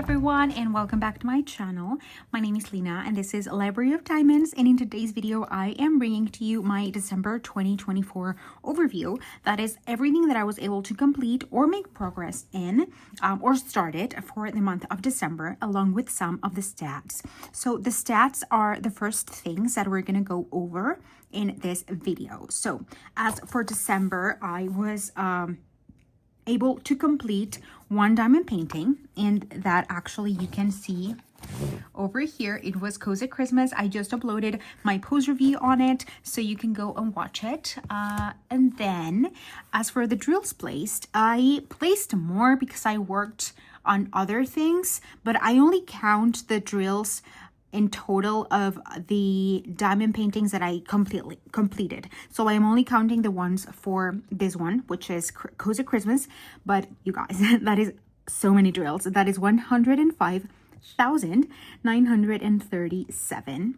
everyone, and welcome back to my channel. My name is Lena and this is Library of Diamonds, and in today's video I am bringing to you my December 2024 overview. That is everything that I was able to complete or make progress in or started for the month of December, along with some of the stats. So the stats are the first things that we're going to go over in this video. So as for December, I was able to complete one diamond painting, and that actually you can see over here. It was Cozy Christmas. I just uploaded my pose review on it, so you can go and watch it. And then as for the drills placed, I placed more because I worked on other things, but I only count the drills in total of the diamond paintings that I completed. So I am only counting the ones for this one, which is Cozy Christmas. But you guys, that is so many drills. That is 105,937.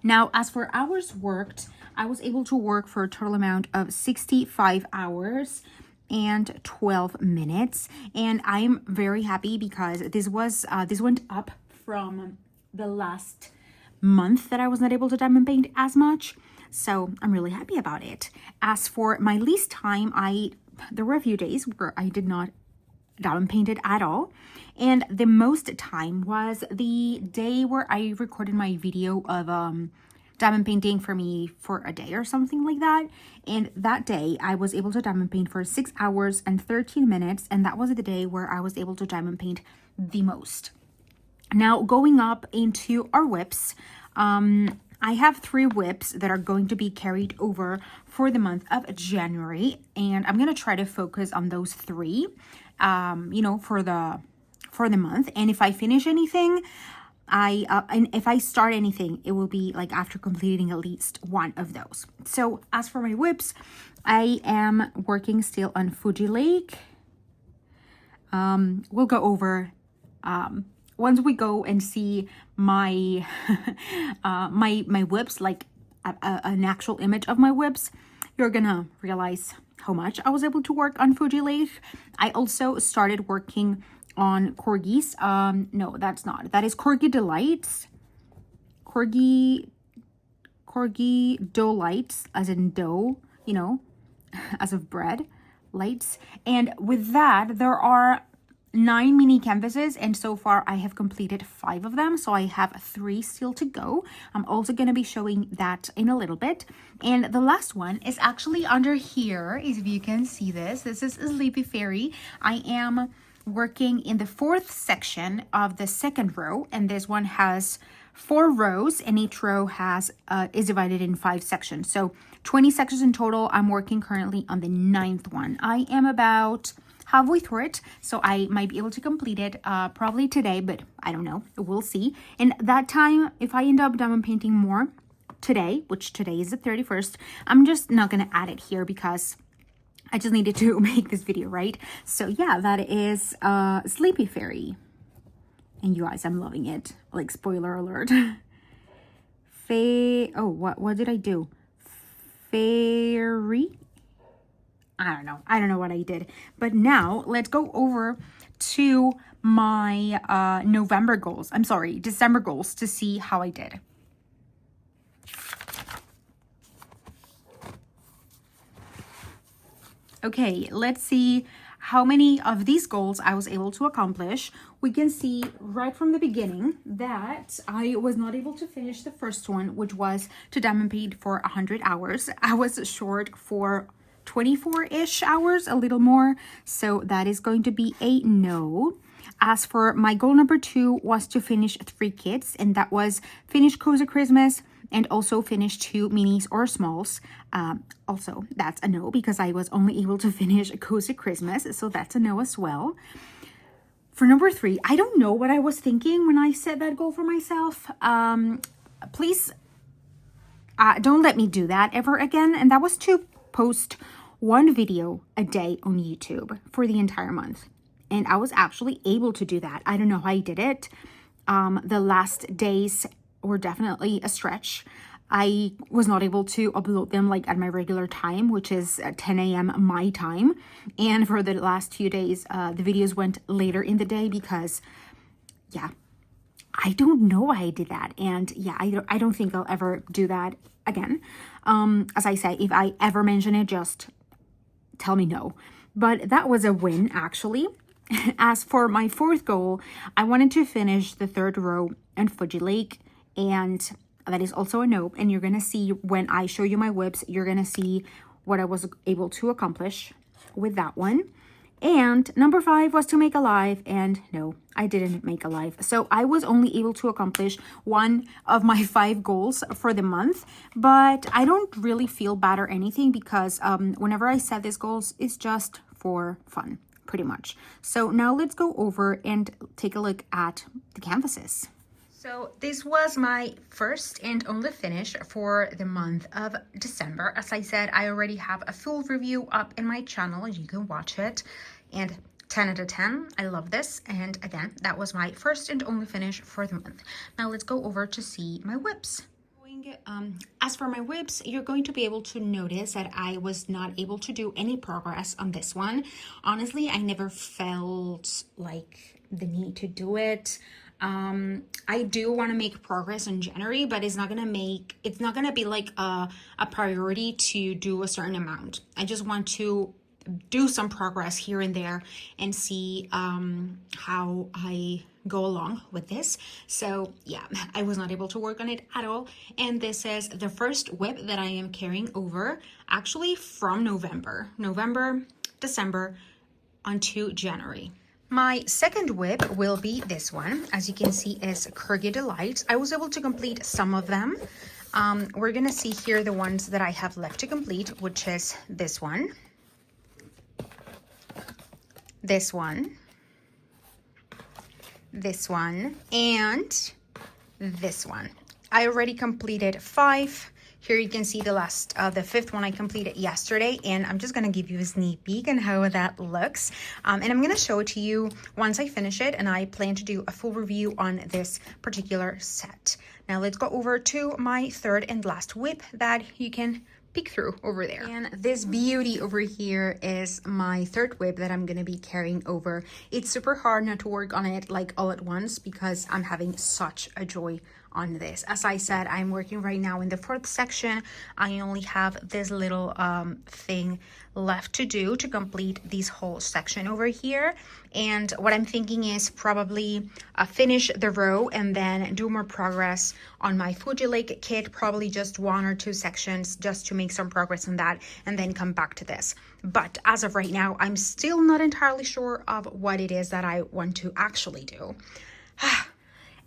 Now, as for hours worked, I was able to work for a total amount of 65 hours and 12 minutes. And I'm very happy because this went up from the last month that I was not able to diamond paint as much, so I'm really happy about it. As for my least time, there were a few days where I did not diamond paint it at all, and the most time was the day where I recorded my video of diamond painting for me for a day or something like that. And that day I was able to diamond paint for 6 hours and 13 minutes, and that was the day where I was able to diamond paint the most. Now, going up into our whips, I have 3 whips that are going to be carried over for the month of January, and I'm going to try to focus on those 3, for the month. And if I finish anything, and if I start anything, it will be like after completing at least one of those. So as for my whips, I am working still on Fuji Lake. We'll go over once we go and see my my whips, like an actual image of my whips, you're gonna realize how much I was able to work on Fuji Lake. I also started working on Corgis. No, that's not. That is Corgi Delights. Corgi dough lights, as in dough, as of bread, lights. And with that, there are 9 mini canvases, and so far I have completed 5 of them, so I have 3 still to go. I'm also going to be showing that in a little bit. And the last one is actually under here. If you can see this is Sleepy Fairy. I am working in the 4th section of the 2nd row, and this one has 4 rows, and each row is divided in 5 sections, so 20 sections in total. I'm working currently on the 9th one. I am about halfway through it, so I might be able to complete it probably today, but I don't know, we'll see. And that time, if I end up diamond painting more today, which today is the 31st, I'm just not gonna add it here because I just needed to make this video, right? So yeah, that is Sleepy Fairy, and you guys, I'm loving it. Like, spoiler alert. What did I do? Fairy? I don't know what I did. But now let's go over to my December goals to see how I did. Okay, let's see how many of these goals I was able to accomplish. We can see right from the beginning that I was not able to finish the first one, which was to diamond paint for 100 hours. I was short for 24-ish hours, a little more, so that is going to be a no. As for my goal number 2 was to finish 3 kits, and that was finish Cozy Christmas and also finish 2 minis or smalls. Also, that's a no because I was only able to finish Cozy Christmas, so that's a no as well. For number 3, I don't know what I was thinking when I set that goal for myself. Please don't let me do that ever again, and that was to post 1 video a day on YouTube for the entire month. And I was actually able to do that. I don't know how I did it. The last days were definitely a stretch. I was not able to upload them like at my regular time, which is 10 a.m. my time. And for the last few days, the videos went later in the day because yeah, I don't know why I did that. And yeah, I don't think I'll ever do that again. As I say, if I ever mention it, just tell me no. But that was a win, actually. As for my fourth goal, I wanted to finish the third row in Fuji Lake, and that is also a no. And you're gonna see when I show you my whips, you're gonna see what I was able to accomplish with that one. And number 5 was to make a live, and no, I didn't make a live. So I was only able to accomplish one of my 5 goals for the month, but I don't really feel bad or anything because whenever I set these goals, it's just for fun, pretty much. So now let's go over and take a look at the canvases. So this was my first and only finish for the month of December. As I said, I already have a full review up in my channel. You can watch it. And 10 out of 10, I love this. And again, that was my first and only finish for the month. Now let's go over to see my whips. As for my whips, you're going to be able to notice that I was not able to do any progress on this one. Honestly, I never felt like the need to do it. I do want to make progress in January, but it's not gonna be like a priority to do a certain amount. I just want to do some progress here and there and see how I go along with this. So yeah, I was not able to work on it at all. And this is the first whip that I am carrying over, actually from November, December onto January. My second whip will be this one. As you can see, is Kyrgyz Delight. I was able to complete some of them. We're gonna see here the ones that I have left to complete, which is this one, this one, this one, and this one. I already completed 5. Here you can see the fifth one I completed yesterday, and I'm just gonna give you a sneak peek on how that looks. And I'm gonna show it to you once I finish it, and I plan to do a full review on this particular set. Now let's go over to my third and last whip that you can peek through over there. And this beauty over here is my third whip that I'm gonna be carrying over. It's super hard not to work on it like all at once because I'm having such a joy on this. As I said, I'm working right now in the 4th section. I only have this little thing left to do to complete this whole section over here. And what I'm thinking is probably finish the row and then do more progress on my Fuji Lake kit, probably just 1 or 2 sections just to make some progress on that and then come back to this. But as of right now, I'm still not entirely sure of what it is that I want to actually do.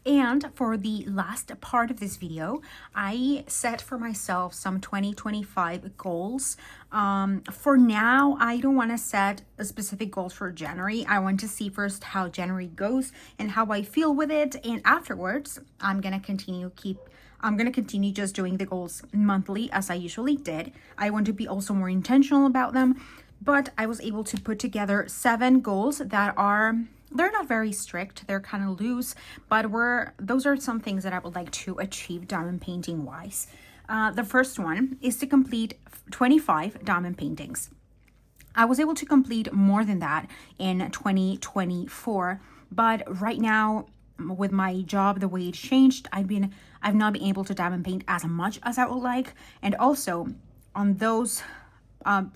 And for the last part of this video, I set for myself some 2025 goals. For now, I don't want to set a specific goal for January. I want to see first how January goes and how I feel with it. And afterwards, I'm going to continue just doing the goals monthly as I usually did. I want to be also more intentional about them. But I was able to put together 7 goals that they're not very strict, they're kind of loose, but those are some things that I would like to achieve diamond painting wise. The first one is to complete 25 diamond paintings. I was able to complete more than that in 2024, but right now with my job, the way it's changed, I've not been able to diamond paint as much as I would like. And also on those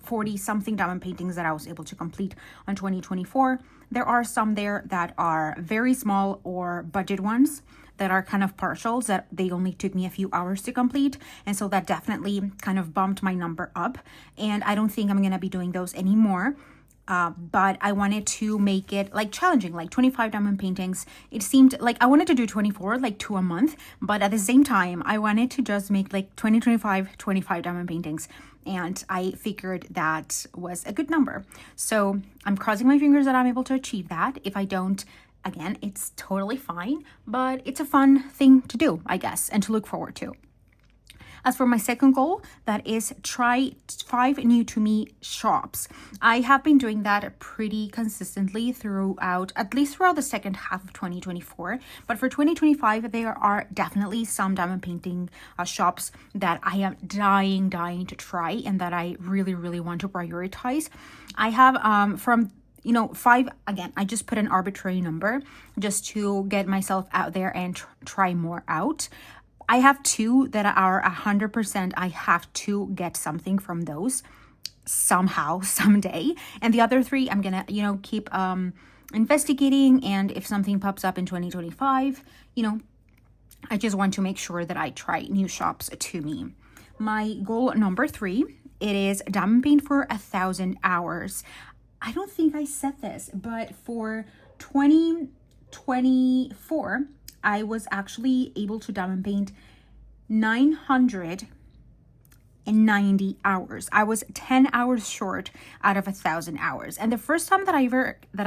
40 something diamond paintings that I was able to complete on 2024, there are some there that are very small or budget ones that are kind of partials that they only took me a few hours to complete, and so that definitely kind of bumped my number up, and I don't think I'm gonna be doing those anymore. But I wanted to make it like challenging, like 25 diamond paintings. It seemed like I wanted to do 24, like 2 a month, but at the same time, I wanted to just make like 25 diamond paintings. And I figured that was a good number. So I'm crossing my fingers that I'm able to achieve that. If I don't, again, it's totally fine, but it's a fun thing to do, I guess, and to look forward to. As for my second goal, that is try 5 new to me shops. I have been doing that pretty consistently at least throughout the second half of 2024. But for 2025, there are definitely some diamond painting shops that I am dying to try and that I really, really want to prioritize. I have you know, 5, again, I just put an arbitrary number just to get myself out there and try more out. I have 2 that are 100%. I have to get something from those somehow, someday. And the other 3, I'm gonna, you know, keep investigating. And if something pops up in 2025, you know, I just want to make sure that I try new shops to me. My goal number 3, it is diamond paint for 1,000 hours. I don't think I said this, but for 2024, I was actually able to diamond paint 990 hours. I was 10 hours short out of 1,000 hours. And the first time that I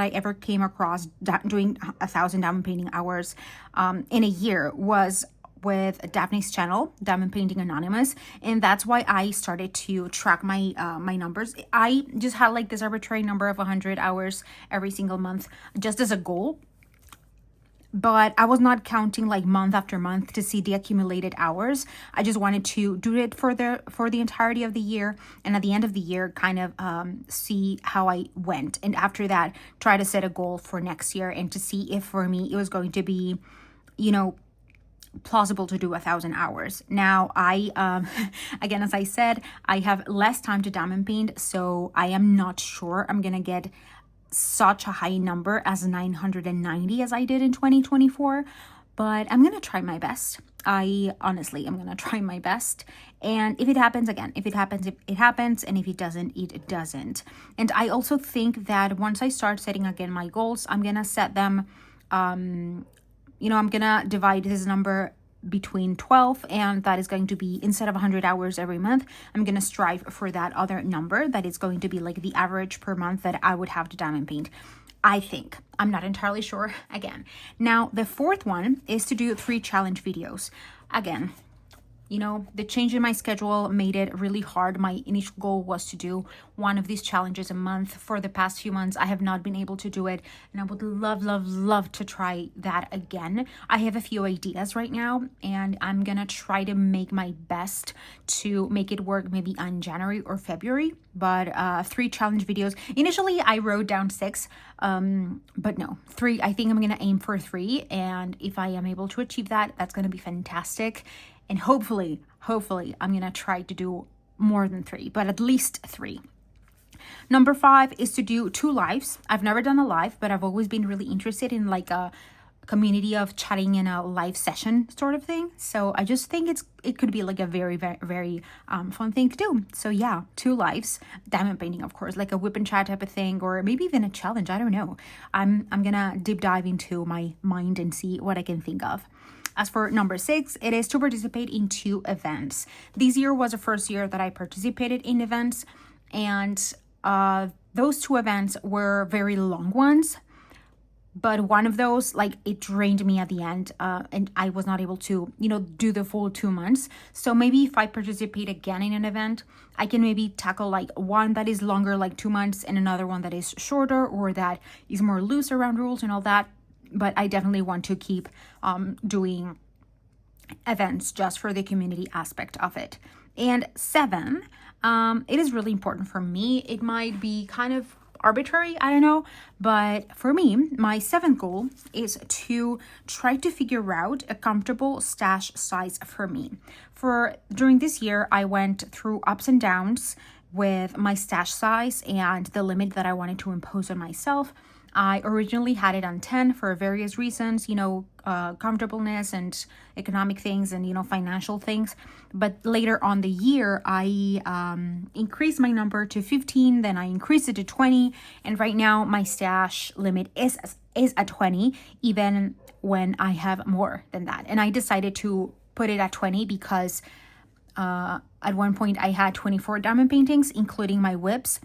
ever came across doing 1,000 diamond painting hours in a year was with Daphne's channel, Diamond Painting Anonymous, and that's why I started to track my my numbers. I just had like this arbitrary number of 100 hours every single month, just as a goal. But I was not counting like month after month to see the accumulated hours. I just wanted to do it for the entirety of the year, and at the end of the year, kind of see how I went. And after that, try to set a goal for next year and to see if for me it was going to be, you know, plausible to do 1,000 hours. Now I again, as I said, I have less time to diamond paint, so I am not sure I'm gonna get such a high number as 990 as I did in 2024, but I'm gonna try my best. I'm gonna try my best, and if it happens, again, if it happens, it happens, and if it doesn't, it doesn't. And I also think that once I start setting again my goals, I'm gonna set them you know, I'm gonna divide this number between 12, and that is going to be, instead of 100 hours every month, I'm gonna strive for that other number that is going to be like the average per month that I would have to diamond paint. I think. I'm not entirely sure, again. Now, the 4th one is to do 3 challenge videos. Again, you know, the change in my schedule made it really hard. My initial goal was to do one of these challenges a month. For the past few months, I have not been able to do it, and I would love to try that again. I have a few ideas right now, and I'm gonna try to make my best to make it work maybe on January or February. But 3 challenge videos. Initially, I wrote down 6, but no, 3. I think I'm gonna aim for 3, and if I am able to achieve that, that's gonna be fantastic. And hopefully, I'm going to try to do more than 3, but at least 3. Number 5 is to do 2 lives. I've never done a live, but I've always been really interested in like a community of chatting in a live session sort of thing. So I just think it could be like a very fun thing to do. So yeah, 2 lives, diamond painting, of course, like a whip and chat type of thing, or maybe even a challenge. I don't know. I'm going to deep dive into my mind and see what I can think of. As for number 6, it is to participate in 2 events. This year was the first year that I participated in events, and those 2 events were very long ones. But one of those, like, it drained me at the end, and I was not able to, you know, do the full 2 months. So maybe if I participate again in an event, I can maybe tackle like one that is longer, like 2 months, and another one that is shorter or that is more loose around rules and all that. But I definitely want to keep doing events just for the community aspect of it. And 7, it is really important for me. It might be kind of arbitrary, I don't know, but for me, my 7th goal is to try to figure out a comfortable stash size for me. During this year, I went through ups and downs with my stash size and the limit that I wanted to impose on myself. I originally had it on 10 for various reasons, you know, comfortableness and economic things and, you know, financial things. But later on the year, I increased my number to 15, then I increased it to 20. And right now my stash limit is at 20, even when I have more than that. And I decided to put it at 20 because at one point I had 24 diamond paintings, including my whips.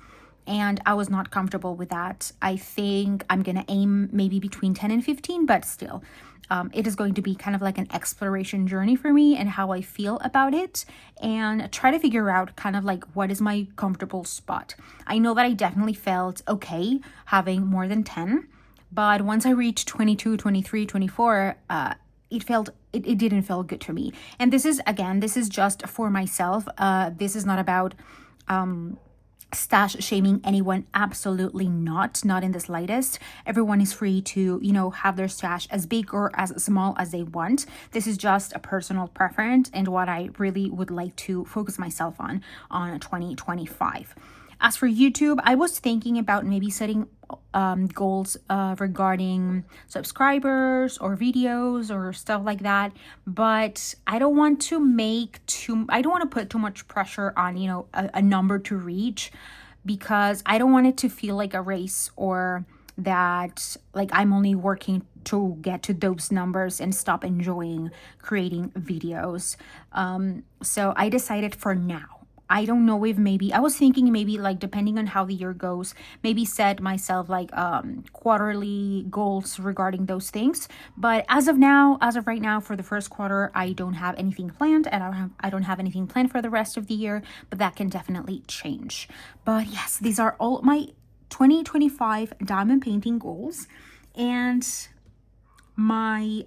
And I was not comfortable with that. I think I'm going to aim maybe between 10 and 15, but still, it is going to be kind of like an exploration journey for me and how I feel about it, and try to figure out kind of like what is my comfortable spot. I know that I definitely felt okay having more than 10, but once I reached 22, 23, 24, it didn't feel good to me. And this is just for myself. This is not about stash shaming anyone, absolutely not in the slightest. Everyone is free to, you know, have their stash as big or as small as they want. This is just a personal preference and what I really would like to focus myself on 2025. As for YouTube, I was thinking about maybe setting goals regarding subscribers or videos or stuff like that, but I don't want to put too much pressure on, you know, a number to reach, because I don't want it to feel like a race, or that like I'm only working to get to those numbers and stop enjoying creating videos. So I decided for now, I don't know if maybe, I was thinking maybe like depending on how the year goes, maybe set myself like quarterly goals regarding those things. But as of right now, for the first quarter, I don't have anything planned, and I don't have anything planned for the rest of the year, but that can definitely change. But yes, these are all my 2025 diamond painting goals and my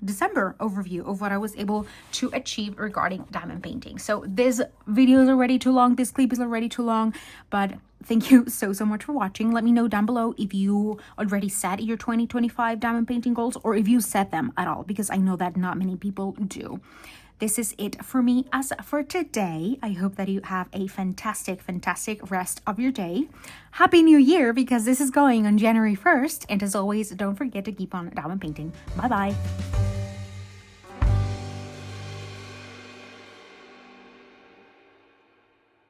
December overview of what I was able to achieve regarding diamond painting. So this video is already too long, this clip is already too long, but thank you so much for watching. Let me know down below if you already set your 2025 diamond painting goals, or if you set them at all, because I know that not many people do. This is it for me as for today. I hope that you have a fantastic rest of your day. Happy New Year, because this is going on January 1st. And as always, don't forget to keep on diamond painting. Bye-bye.